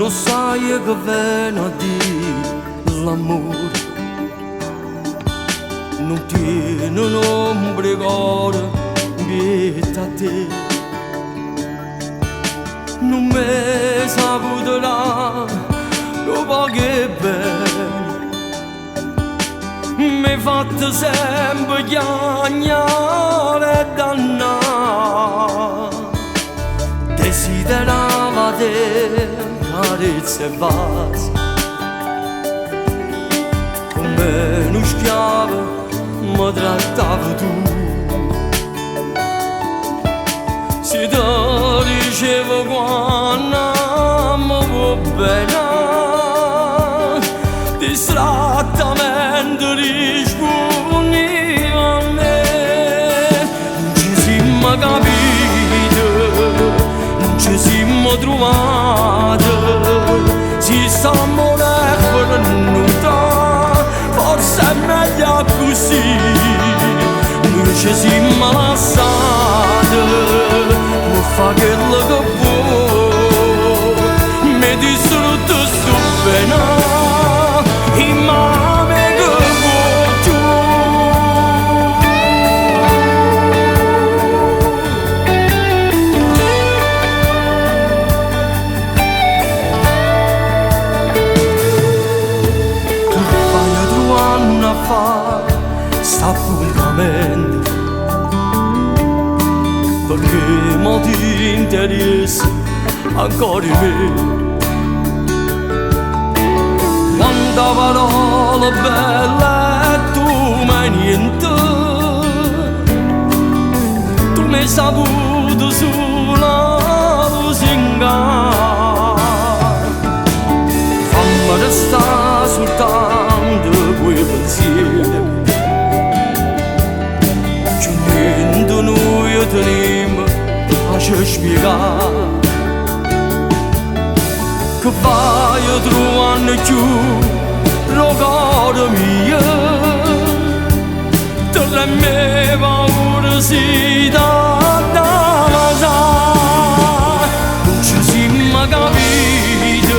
non sai che viene a dire l'amore, non tiene un ombricore pietà a te, non mi saputerà dopo che bene mi hai fatto sempre chiagnare e dannare. Desiderava te carezze e vasi, come uno schiavo mi trattava tu. Se ti dicevo quando mi vuoi bene, distrattamente rispondeva a me. Non ci siamo capiti, non ci siamo trovati, si stiamo venuta, forse è meglio così. Noi ci siamo lasciati, non fa quello che vuoi, mi distrutto sto bene. Sta appuntamento perché mo ti interessa ancora di me. Quanta parola bella e tu mai niente, tu mi hai saputo solo lusingare. Fammi restare soltanto quei pensieri, noi teniamo a ci spiegare che vai trovando più ricordo mio, te le mie paure si danno. Non ci siamo capiti,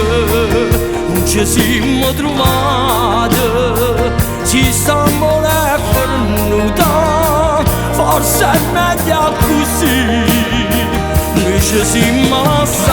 non ci siamo trovati, ci stiamo venuta, forse è meglio così. Noi ci siamo lasciati,